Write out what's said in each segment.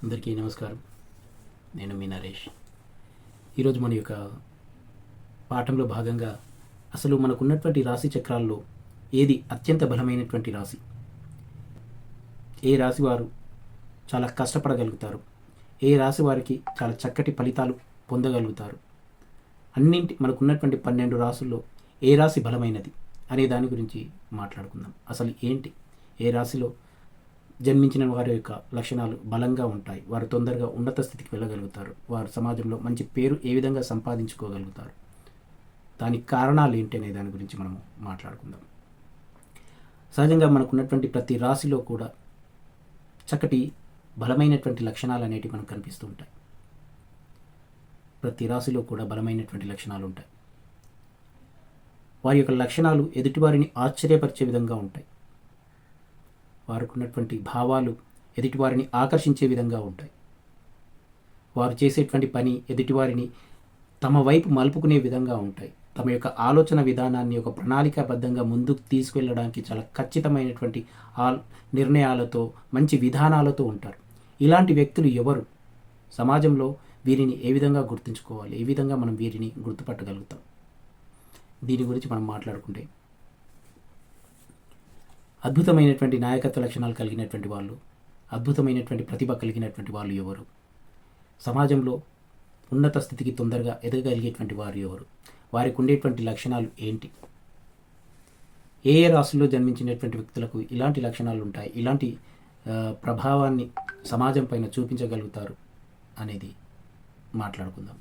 అందరికీ నమస్కారం. నేను మీ నరేష్. ఈరోజు మన యొక్క పాఠంలో భాగంగా అసలు మనకున్నటువంటి రాశి చక్రాల్లో ఏది అత్యంత బలమైనటువంటి రాశి, ఏ రాశి వారు చాలా కష్టపడగలుగుతారు, ఏ రాశి వారికి చాలా చక్కటి ఫలితాలు పొందగలుగుతారు, మనకున్నటువంటి 12 రాశుల్లో ఏ రాశి బలమైనది అనే దాని గురించి మాట్లాడుకుందాం. అసలు ఏంటి, ఏ రాశిలో జన్మించిన వారి యొక్క లక్షణాలు బలంగా ఉంటాయి, వారు తొందరగా ఉన్నత స్థితికి వెళ్ళగలుగుతారు, వారు సమాజంలో మంచి పేరు ఏ విధంగా సంపాదించుకోగలుగుతారు, దానికి కారణాలు ఏంటి అనే దాని గురించి మనము మాట్లాడుకుందాం. సహజంగా మనకున్నటువంటి ప్రతి రాశిలో కూడా చక్కటి బలమైనటువంటి లక్షణాలు అనేటివి మనకు కనిపిస్తూ ఉంటాయి. ప్రతి రాశిలో కూడా బలమైనటువంటి లక్షణాలు ఉంటాయి. వారి యొక్క లక్షణాలు ఎదుటివారిని ఆశ్చర్యపరిచే విధంగా ఉంటాయి. వారికి ఉన్నటువంటి భావాలు ఎదుటివారిని ఆకర్షించే విధంగా ఉంటాయి. వారు చేసేటువంటి పని ఎదుటివారిని తమ వైపు మలుపుకునే విధంగా ఉంటాయి. తమ యొక్క ఆలోచన విధానాన్ని ఒక ప్రణాళికాబద్ధంగా ముందుకు తీసుకువెళ్ళడానికి చాలా ఖచ్చితమైనటువంటి నిర్ణయాలతో, మంచి విధానాలతో ఉంటారు. ఇలాంటి వ్యక్తులు ఎవరు? సమాజంలో వీరిని ఏ విధంగా గుర్తుంచుకోవాలి, ఏ విధంగా మనం వీరిని గుర్తుపట్టగలుగుతాం, దీని గురించి మనం మాట్లాడుకుంటే, అద్భుతమైనటువంటి నాయకత్వ లక్షణాలు కలిగినటువంటి వాళ్ళు, అద్భుతమైనటువంటి ప్రతిభ కలిగినటువంటి వాళ్ళు ఎవరు? సమాజంలో ఉన్నత స్థితికి తొందరగా ఎదగగలిగేటువంటి వారు ఎవరు? వారికి ఉండేటువంటి లక్షణాలు ఏంటి? ఏ ఏ రాశుల్లో జన్మించినటువంటి వ్యక్తులకు ఇలాంటి లక్షణాలు ఉంటాయి, ఇలాంటి ప్రభావాన్ని సమాజం పైన చూపించగలుగుతారు అనేది మాట్లాడుకుందాం.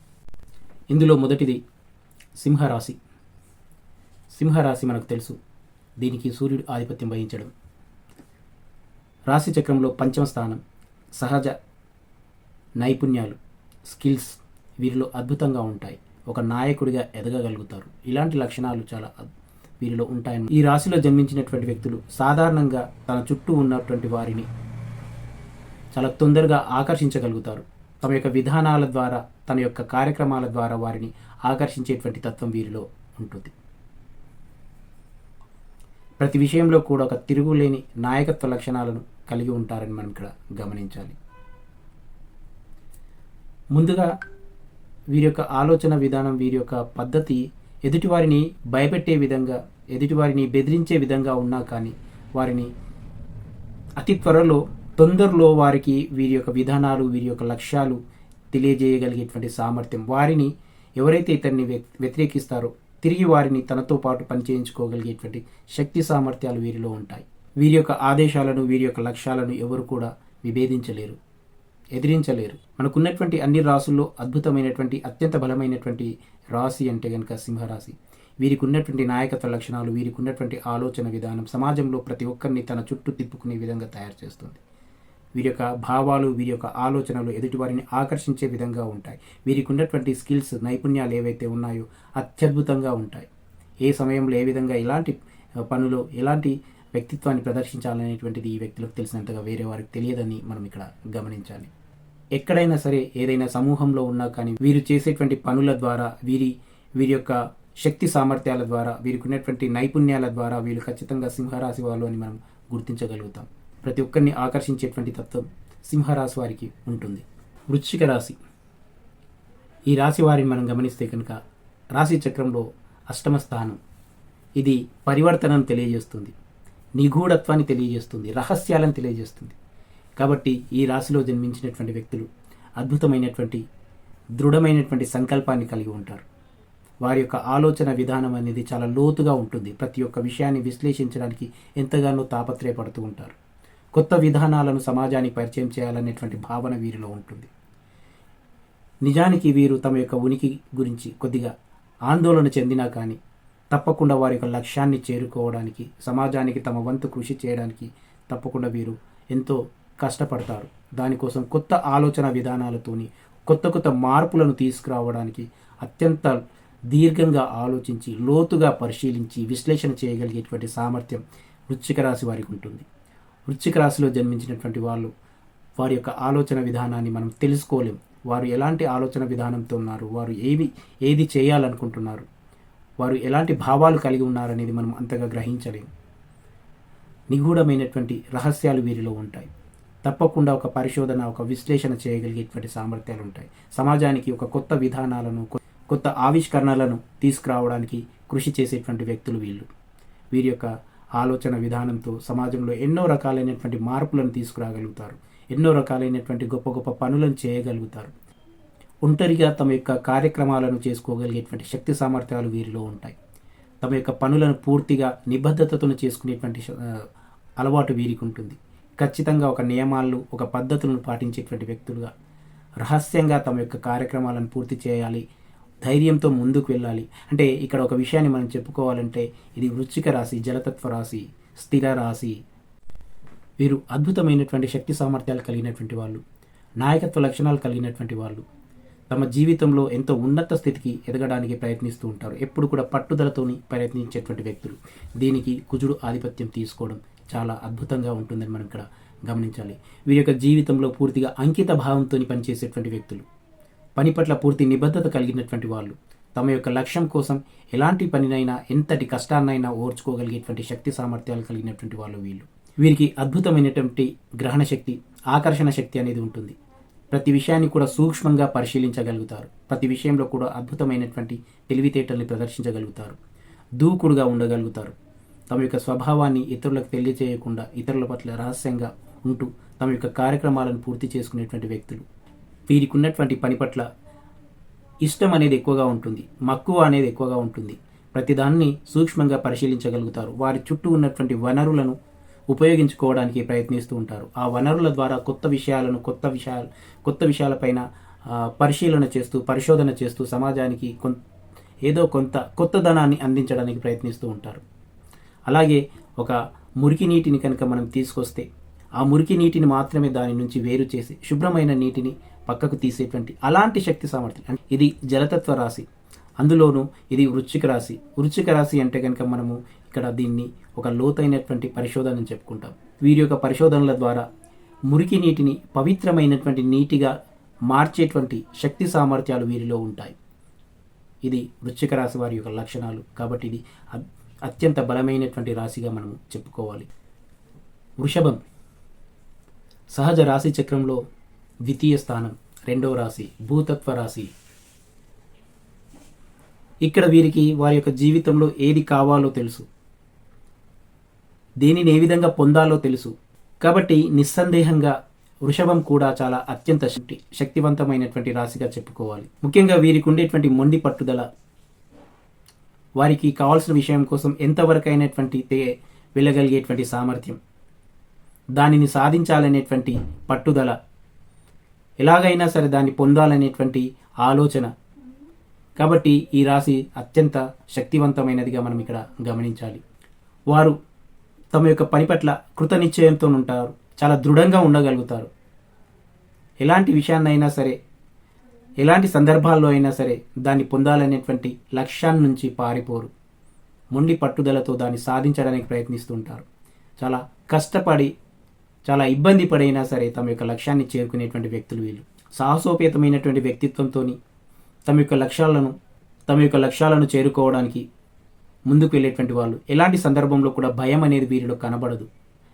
ఇందులో మొదటిది సింహరాశి. సింహరాశి మనకు తెలుసు, దీనికి సూర్యుడు ఆధిపత్యం వహించడం. రాశి చక్రంలో 5వ స్థానం. సహజ నైపుణ్యాలు, స్కిల్స్ వీరిలో అద్భుతంగా ఉంటాయి. ఒక నాయకుడిగా ఎదగగలుగుతారు. ఇలాంటి లక్షణాలు చాలా వీరిలో ఉంటాయని. ఈ రాశిలో జన్మించినటువంటి వ్యక్తులు సాధారణంగా తన చుట్టూ ఉన్నటువంటి వారిని చాలా తొందరగా ఆకర్షించగలుగుతారు. తమ యొక్క విధానాల ద్వారా, తన యొక్క కార్యక్రమాల ద్వారా వారిని ఆకర్షించేటువంటి తత్వం వీరిలో ఉంటుంది. ప్రతి విషయంలో కూడా ఒక తిరుగులేని నాయకత్వ లక్షణాలను కలిగి ఉంటారని మనం ఇక్కడ గమనించాలి. ముందుగా వీరి యొక్క ఆలోచన విధానం, వీరి యొక్క పద్ధతి ఎదుటివారిని భయపెట్టే విధంగా, ఎదుటివారిని బెదిరించే విధంగా ఉన్నా కానీ వారిని అతి తొందరలో వారికి వీరి యొక్క విధానాలు, వీరి యొక్క లక్ష్యాలు తెలియజేయగలిగేటువంటి సామర్థ్యం, వారిని ఎవరైతే ఇతన్ని వ్యతిరేకిస్తారో తిరిగి వారిని తనతో పాటు పనిచేయించుకోగలిగేటువంటి శక్తి సామర్థ్యాలు వీరిలో ఉంటాయి. వీరి యొక్క ఆదేశాలను, వీరి యొక్క లక్ష్యాలను ఎవరు కూడా విభేదించలేరు, ఎదిరించలేరు. మనకున్నటువంటి అన్ని రాసుల్లో అద్భుతమైనటువంటి, అత్యంత బలమైనటువంటి రాశి అంటే కనుక సింహరాశి. వీరికి ఉన్నటువంటి నాయకత్వ లక్షణాలు, వీరికి ఉన్నటువంటి ఆలోచన విధానం సమాజంలో ప్రతి ఒక్కరిని తన చుట్టూ తిప్పుకునే విధంగా తయారు చేస్తుంది. వీరి యొక్క భావాలు, వీరి యొక్క ఆలోచనలు ఎదుటివారిని ఆకర్షించే విధంగా ఉంటాయి. వీరికి ఉన్నటువంటి స్కిల్స్, నైపుణ్యాలు ఏవైతే ఉన్నాయో అత్యద్భుతంగా ఉంటాయి. ఏ సమయంలో ఏ విధంగా ఎలాంటి పనులు, ఎలాంటి వ్యక్తిత్వాన్ని ప్రదర్శించాలనేటువంటిది ఈ వ్యక్తులకు తెలిసినంతగా వేరే వారికి తెలియదని మనం ఇక్కడ గమనించాలి. ఎక్కడైనా సరే, ఏదైనా సమూహంలో ఉన్నా కానీ వీరు చేసేటువంటి పనుల ద్వారా, వీరి యొక్క శక్తి సామర్థ్యాల ద్వారా, వీరికి ఉన్నటువంటి నైపుణ్యాల ద్వారా వీళ్ళు ఖచ్చితంగా సింహరాశి వాళ్ళు అని మనం గుర్తించగలుగుతాం. ప్రతి ఒక్కరిని ఆకర్షించేటువంటి తత్వం సింహరాశి వారికి ఉంటుంది. వృశ్చిక రాశి. ఈ రాశి వారిని మనం గమనిస్తే కనుక రాశి చక్రంలో 8వ స్థానం. ఇది పరివర్తనను తెలియజేస్తుంది, నిగూఢత్వాన్ని తెలియజేస్తుంది, రహస్యాలను తెలియజేస్తుంది. కాబట్టి ఈ రాశిలో జన్మించినటువంటి వ్యక్తులు అద్భుతమైనటువంటి, దృఢమైనటువంటి సంకల్పాన్ని కలిగి ఉంటారు. వారి యొక్క ఆలోచన విధానం అనేది చాలా లోతుగా ఉంటుంది. ప్రతి ఒక్క విషయాన్ని విశ్లేషించడానికి ఎంతగానో తాపత్రయపడుతూ ఉంటారు. కొత్త విధానాలను సమాజానికి పరిచయం చేయాలనేటువంటి భావన వీరిలో ఉంటుంది. నిజానికి వీరు తమ యొక్క ఉనికి గురించి కొద్దిగా ఆందోళన చెందినా కానీ తప్పకుండా వారి యొక్క లక్ష్యాన్ని చేరుకోవడానికి, సమాజానికి తమ వంతు కృషి చేయడానికి తప్పకుండా వీరు ఎంతో కష్టపడతారు. దానికోసం కొత్త ఆలోచన విధానాలతోని కొత్త మార్పులను తీసుకురావడానికి అత్యంత దీర్ఘంగా ఆలోచించి, లోతుగా పరిశీలించి, విశ్లేషణ చేయగలిగేటువంటి సామర్థ్యం వృశ్చిక రాశి వారికి ఉంటుంది. వృశ్చిక రాశిలో జన్మించినటువంటి వాళ్ళు వారి యొక్క ఆలోచన విధానాన్ని మనం తెలుసుకోలేం. వారు ఎలాంటి ఆలోచన విధానంతో ఉన్నారు, వారు ఏది చేయాలనుకుంటున్నారు, వారు ఎలాంటి భావాలు కలిగి ఉన్నారనేది మనం అంతగా గ్రహించలేము. నిగూఢమైనటువంటి రహస్యాలు వీరిలో ఉంటాయి. తప్పకుండా ఒక పరిశోధన, ఒక విశ్లేషణ చేయగలిగేటువంటి సామర్థ్యాలు ఉంటాయి. సమాజానికి ఒక కొత్త విధానాలను, కొత్త ఆవిష్కరణలను తీసుకురావడానికి కృషి చేసేటువంటి వ్యక్తులు వీళ్ళు. వీరి యొక్క ఆలోచన విధానంతో సమాజంలో ఎన్నో రకాలైనటువంటి మార్పులను తీసుకురాగలుగుతారు. ఎన్నో రకాలైనటువంటి గొప్ప గొప్ప పనులను చేయగలుగుతారు. ఒంటరిగా తమ యొక్క కార్యక్రమాలను చేసుకోగలిగేటువంటి శక్తి సామర్థ్యాలు వీరిలో ఉంటాయి. తమ యొక్క పనులను పూర్తిగా నిబద్ధతతో చేసుకునేటువంటి అలవాటు వీరికి ఉంటుంది. ఖచ్చితంగా ఒక నియమాలు, ఒక పద్ధతులను పాటించేటువంటి వ్యక్తులుగా రహస్యంగా తమ యొక్క కార్యక్రమాలను పూర్తి చేయాలి, ధైర్యంతో ముందుకు వెళ్ళాలి. అంటే ఇక్కడ ఒక విషయాన్ని మనం చెప్పుకోవాలంటే ఇది వృశ్చిక రాశి, జలతత్వ రాశి, స్థిర రాశి. వీరు అద్భుతమైనటువంటి శక్తి సామర్థ్యాలు కలిగినటువంటి వాళ్ళు, నాయకత్వ లక్షణాలు కలిగినటువంటి వాళ్ళు. తమ జీవితంలో ఎంతో ఉన్నత స్థితికి ఎదగడానికి ప్రయత్నిస్తూ ఉంటారు. ఎప్పుడు కూడా పట్టుదలతోని ప్రయత్నించేటువంటి వ్యక్తులు. దీనికి కుజుడు ఆధిపత్యం తీసుకోవడం చాలా అద్భుతంగా ఉంటుందని మనం ఇక్కడ గమనించాలి. వీరి యొక్క జీవితంలో పూర్తిగా అంకిత భావంతో పనిచేసేటువంటి వ్యక్తులు, పని పట్ల పూర్తి నిబద్ధత కలిగినటువంటి వాళ్ళు, తమ యొక్క లక్ష్యం కోసం ఎలాంటి పనినైనా, ఎంతటి కష్టాన్నైనా ఓర్చుకోగలిగేటువంటి శక్తి సామర్థ్యాలు కలిగినటువంటి వాళ్ళు వీళ్ళు. వీరికి అద్భుతమైనటువంటి గ్రహణ శక్తి, ఆకర్షణ శక్తి అనేది ఉంటుంది. ప్రతి విషయాన్ని కూడా సూక్ష్మంగా పరిశీలించగలుగుతారు. ప్రతి విషయంలో కూడా అద్భుతమైనటువంటి తెలివితేటల్ని ప్రదర్శించగలుగుతారు. దూకుడుగా ఉండగలుగుతారు. తమ యొక్క స్వభావాన్ని ఇతరులకు తెలియజేయకుండా ఇతరుల పట్ల రహస్యంగా ఉంటూ తమ యొక్క కార్యక్రమాలను పూర్తి చేసుకునేటువంటి వ్యక్తులు. వీరికి ఉన్నటువంటి పని పట్ల ఇష్టం అనేది ఎక్కువగా ఉంటుంది, మక్కువ అనేది ఎక్కువగా ఉంటుంది. ప్రతిదాన్ని సూక్ష్మంగా పరిశీలించగలుగుతారు. వారి చుట్టూ ఉన్నటువంటి వనరులను ఉపయోగించుకోవడానికి ప్రయత్నిస్తూ ఉంటారు. ఆ వనరుల ద్వారా కొత్త విషయాలపైన పరిశీలన చేస్తూ, పరిశోధన చేస్తూ సమాజానికి ఏదో కొంత కొత్తదనాన్ని అందించడానికి ప్రయత్నిస్తూ ఉంటారు. అలాగే ఒక మురికి నీటిని కనుక మనం తీసుకొస్తే ఆ మురికి నీటిని మాత్రమే దాని నుంచి వేరు చేసి శుభ్రమైన నీటిని పక్కకు తీసేటువంటి అలాంటి శక్తి సామర్థ్యం. ఇది జలతత్వ రాశి, అందులోనూ ఇది వృశ్చిక రాశి. వృశ్చిక రాశి అంటే కనుక మనము ఇక్కడ దీన్ని ఒక లోతైనటువంటి పరిశోధన చెప్పుకుంటాం. వీరి యొక్క పరిశోధనల ద్వారా మురికి నీటిని పవిత్రమైనటువంటి నీటిగా మార్చేటువంటి శక్తి సామర్థ్యాలు వీరిలో ఉంటాయి. ఇది వృశ్చిక రాశి వారి యొక్క లక్షణాలు. కాబట్టి ఇది అత్యంత బలమైనటువంటి రాశిగా మనము చెప్పుకోవాలి. వృషభం సహజ రాశి చక్రంలో ద్వితీయ స్థానం, రెండవ రాశి, భూతత్వ రాశి. ఇక్కడ వీరికి వారి యొక్క జీవితంలో ఏది కావాలో తెలుసు, దేనిని ఏ విధంగా పొందాలో తెలుసు. కాబట్టి నిస్సందేహంగా వృషభం కూడా చాలా అత్యంత శక్తివంతమైనటువంటి రాశిగా చెప్పుకోవాలి. ముఖ్యంగా వీరికి ఉండేటువంటి మొండి పట్టుదల, వారికి కావాల్సిన విషయం కోసం ఎంతవరకైనటువంటి వెళ్ళగలిగేటువంటి సామర్థ్యం, దానిని సాధించాలనేటువంటి పట్టుదల, ఎలాగైనా సరే దాన్ని పొందాలనేటువంటి ఆలోచన. కాబట్టి ఈ రాశి అత్యంత శక్తివంతమైనదిగా మనం ఇక్కడ గమనించాలి. వారు తమ యొక్క పని పట్ల కృత నిశ్చయంతో ఉంటారు, చాలా దృఢంగా ఉండగలుగుతారు. ఎలాంటి విషయాన్నైనా సరే, ఎలాంటి సందర్భాల్లో అయినా సరే దాన్ని పొందాలనేటువంటి లక్ష్యాన్ని నుంచి పారిపోరు. మొండి పట్టుదలతో దాన్ని సాధించడానికి ప్రయత్నిస్తూ ఉంటారు. చాలా కష్టపడి, చాలా ఇబ్బంది పడైనా సరే తమ యొక్క లక్ష్యాన్ని చేరుకునేటువంటి వ్యక్తులు వీళ్ళు. సాహసోపేతమైనటువంటి వ్యక్తిత్వంతో తమ యొక్క లక్ష్యాలను చేరుకోవడానికి ముందుకు వెళ్ళేటువంటి వాళ్ళు. ఎలాంటి సందర్భంలో కూడా భయం అనేది వీరిలో కనబడదు,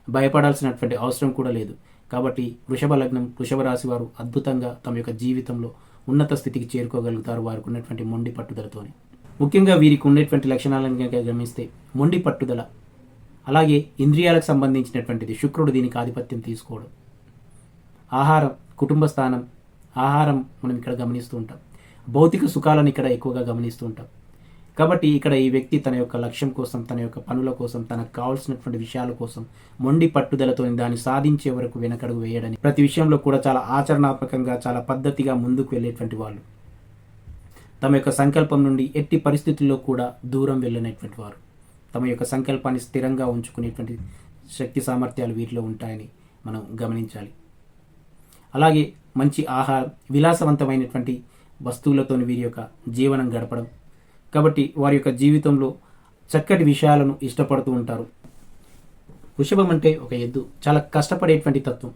భయపడాల్సినటువంటి అవసరం కూడా లేదు. కాబట్టి వృషభ లగ్నం, వృషభ రాశి వారు అద్భుతంగా తమ యొక్క జీవితంలో ఉన్నత స్థితికి చేరుకోగలుగుతారు వారికి ఉన్నటువంటి మొండి పట్టుదలతోని. ముఖ్యంగా వీరికి ఉండేటువంటి లక్షణాలను కనుక గమనిస్తే మొండి పట్టుదల, అలాగే ఇంద్రియాలకు సంబంధించినటువంటిది, శుక్రుడు దీనికి ఆధిపత్యం తీసుకోవడం, ఆహారం, కుటుంబ స్థానం, ఆహారం మనం ఇక్కడ గమనిస్తూ ఉంటాం. భౌతిక సుఖాలను ఇక్కడ ఎక్కువగా గమనిస్తూ ఉంటాం. కాబట్టి ఇక్కడ ఈ వ్యక్తి తన యొక్క లక్ష్యం కోసం, తన యొక్క పనుల కోసం, తనకు కావాల్సినటువంటి విషయాల కోసం మొండి పట్టుదలతో దాన్ని సాధించే వరకు వెనకడుగు వేయడని, ప్రతి విషయంలో కూడా చాలా ఆచరణాత్మకంగా, చాలా పద్ధతిగా ముందుకు వెళ్ళేటువంటి వాళ్ళు. తమ యొక్క సంకల్పం నుండి ఎట్టి పరిస్థితుల్లో కూడా దూరం వెళ్ళినటువంటి వారు. తమ యొక్క సంకల్పాన్ని స్థిరంగా ఉంచుకునేటువంటి శక్తి సామర్థ్యాలు వీరిలో ఉంటాయని మనం గమనించాలి. అలాగే మంచి ఆహారం, విలాసవంతమైనటువంటి వస్తువులతో వీరి యొక్క జీవనం గడపడం. కాబట్టి వారి యొక్క జీవితంలో చక్కటి విషయాలను ఇష్టపడుతూ ఉంటారు. వృషభం అంటే ఒక ఎద్దు, చాలా కష్టపడేటువంటి తత్వం.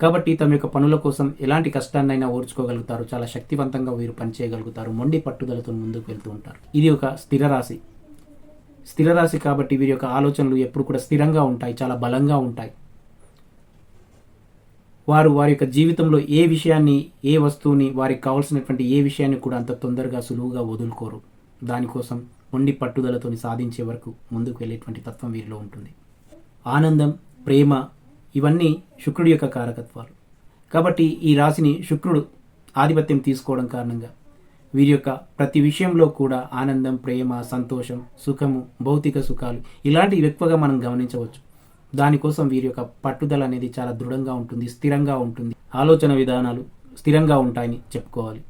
కాబట్టి తమ యొక్క పనుల కోసం ఎలాంటి కష్టాన్నైనా ఓర్చుకోగలుగుతారు, చాలా శక్తివంతంగా వీరు పనిచేయగలుగుతారు, మొండి పట్టుదలతో ముందుకు వెళ్తూ ఉంటారు. ఇది ఒక స్థిర రాశి. స్థిర రాశి కాబట్టి వీరి యొక్క ఆలోచనలు ఎప్పుడు కూడా స్థిరంగా ఉంటాయి, చాలా బలంగా ఉంటాయి. వారు వారి యొక్క జీవితంలో ఏ విషయాన్ని, ఏ వస్తువుని, వారికి కావాల్సినటువంటి ఏ విషయాన్ని కూడా అంత తొందరగా సులువుగా వదులుకోరు. దానికోసం మొండి పట్టుదలతోని సాధించే వరకు ముందుకు వెళ్ళేటువంటి తత్వం వీరిలో ఉంటుంది. ఆనందం, ప్రేమ ఇవన్నీ శుక్రుడి యొక్క కారకత్వాలు. కాబట్టి ఈ రాశిని శుక్రుడు ఆధిపత్యం తీసుకోవడం కారణంగా వీరి యొక్క ప్రతి విషయంలో కూడా ఆనందం, ప్రేమ, సంతోషం, సుఖము, భౌతిక సుఖాలు ఇలాంటివి ఎక్కువగా మనం గమనించవచ్చు. దానికోసం వీరి యొక్క పట్టుదల అనేది చాలా దృఢంగా ఉంటుంది, స్థిరంగా ఉంటుంది. ఆలోచన విధానాలు స్థిరంగా ఉంటాయని చెప్పుకోవాలి.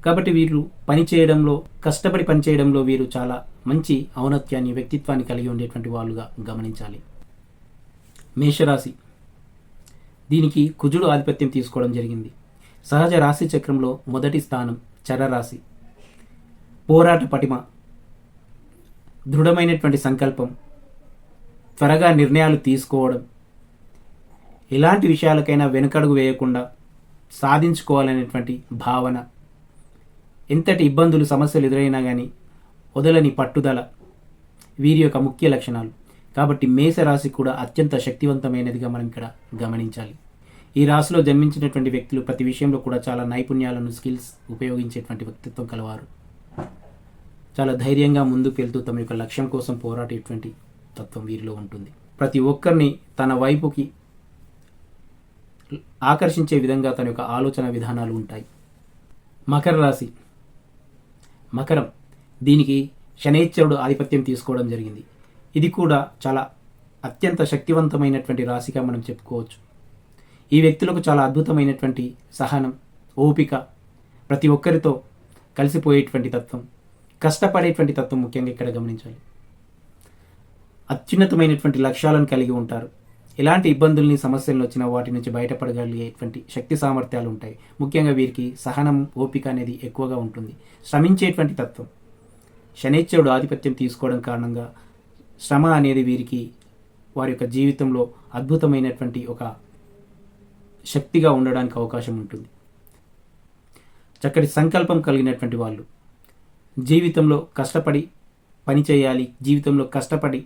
కాబట్టి వీరు పనిచేయడంలో, కష్టపడి పనిచేయడంలో వీరు చాలా మంచి ఔన్నత్యాన్ని, వ్యక్తిత్వాన్ని కలిగి ఉండేటువంటి వాళ్ళుగా గమనించాలి. మేషరాశి, దీనికి కుజుడు ఆధిపత్యం తీసుకోవడం జరిగింది. సహజ రాశి చక్రంలో మొదటి స్థానం చరరాశి. పోరాట పటిమ, దృఢమైనటువంటి సంకల్పం, త్వరగా నిర్ణయాలు తీసుకోవడం, ఎలాంటి విషయాలకైనా వెనుకడుగు వేయకుండా సాధించుకోవాలనేటువంటి భావన, ఎంతటి ఇబ్బందులు, సమస్యలు ఎదురైనా కానీ వదలని పట్టుదల వీరి యొక్క ముఖ్య లక్షణాలు. కాబట్టి మేషరాశి కూడా అత్యంత శక్తివంతమైనదిగా మనం ఇక్కడ గమనించాలి. ఈ రాశిలో జన్మించినటువంటి వ్యక్తులు ప్రతి విషయంలో కూడా చాలా నైపుణ్యాలను, స్కిల్స్ ఉపయోగించేటువంటి వ్యక్తిత్వం కలవారు. చాలా ధైర్యంగా ముందుకు వెళ్తూ తమ యొక్క లక్ష్యం కోసం పోరాడేటువంటి తత్వం వీరిలో ఉంటుంది. ప్రతి ఒక్కరిని తన వైపుకి ఆకర్షించే విధంగా తన యొక్క ఆలోచన విధానాలు ఉంటాయి. మకర రాశి, మకరం, దీనికి శనైశ్వరుడు ఆధిపత్యం తీసుకోవడం జరిగింది. ఇది కూడా చాలా అత్యంత శక్తివంతమైనటువంటి రాశిగా మనం చెప్పుకోవచ్చు. ఈ వ్యక్తులకు చాలా అద్భుతమైనటువంటి సహనం, ఓపిక, ప్రతి ఒక్కరితో కలిసిపోయేటువంటి తత్వం, కష్టపడేటువంటి తత్వం ముఖ్యంగా ఇక్కడ గమనించాలి. అత్యున్నతమైనటువంటి లక్ష్యాలను కలిగి ఉంటారు. ఎలాంటి ఇబ్బందుల్ని, సమస్యలను వచ్చినా వాటి నుంచి బయటపడగలిగేటువంటి శక్తి సామర్థ్యాలు ఉంటాయి. ముఖ్యంగా వీరికి సహనం, ఓపిక అనేది ఎక్కువగా ఉంటుంది. శ్రమించేటువంటి తత్వం. శనైశ్వరుడు ఆధిపత్యం తీసుకోవడం కారణంగా శ్రమ అనేది వీరికి వారి యొక్క జీవితంలో అద్భుతమైనటువంటి ఒక శక్తిగా ఉండడానికి అవకాశం ఉంటుంది. చక్కటి సంకల్పం కలిగినటువంటి వాళ్ళు, జీవితంలో కష్టపడి పని చేయాలి, జీవితంలో కష్టపడి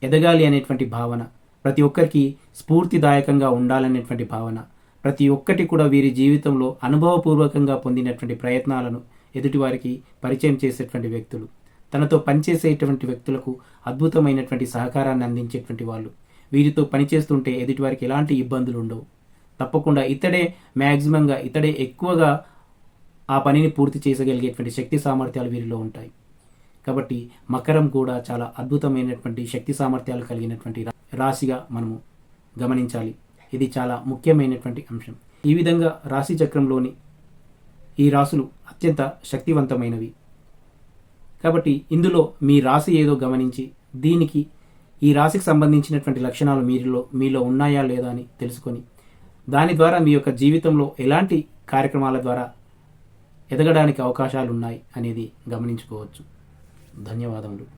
ఎదగాలి అనేటువంటి భావన, ప్రతి ఒక్కరికి స్ఫూర్తిదాయకంగా ఉండాలనేటువంటి భావన, ప్రతి ఒక్కటి కూడా వీరి జీవితంలో అనుభవపూర్వకంగా పొందినటువంటి ప్రయత్నాలను ఎదుటివారికి పరిచయం చేసేటువంటి వ్యక్తులు, తనతో పనిచేసేటువంటి వ్యక్తులకు అద్భుతమైనటువంటి సహకారాన్ని అందించేటువంటి వాళ్ళు. వీరితో పనిచేస్తుంటే ఎదుటివారికి ఎలాంటి ఇబ్బందులు ఉండవు. తప్పకుండా ఇతడే ఎక్కువగా ఆ పనిని పూర్తి చేయగలిగేటువంటి శక్తి సామర్థ్యాలు వీరిలో ఉంటాయి. కాబట్టి మకరం కూడా చాలా అద్భుతమైనటువంటి శక్తి సామర్థ్యాలు కలిగినటువంటి రాశిగా మనము గమనించాలి. ఇది చాలా ముఖ్యమైనటువంటి అంశం. ఈ విధంగా రాశి చక్రంలోని ఈ రాశులు అత్యంత శక్తివంతమైనవి. కాబట్టి ఇందులో మీ రాశి ఏదో గమనించి ఈ రాశికి సంబంధించినటువంటి లక్షణాలు మీలో ఉన్నాయా లేదా అని తెలుసుకొని దాని ద్వారా మీ యొక్క జీవితంలో ఎలాంటి కార్యక్రమాల ద్వారా ఎదగడానికి అవకాశాలు ఉన్నాయి అనేది గమనించుకోవచ్చు. ధన్యవాదములు.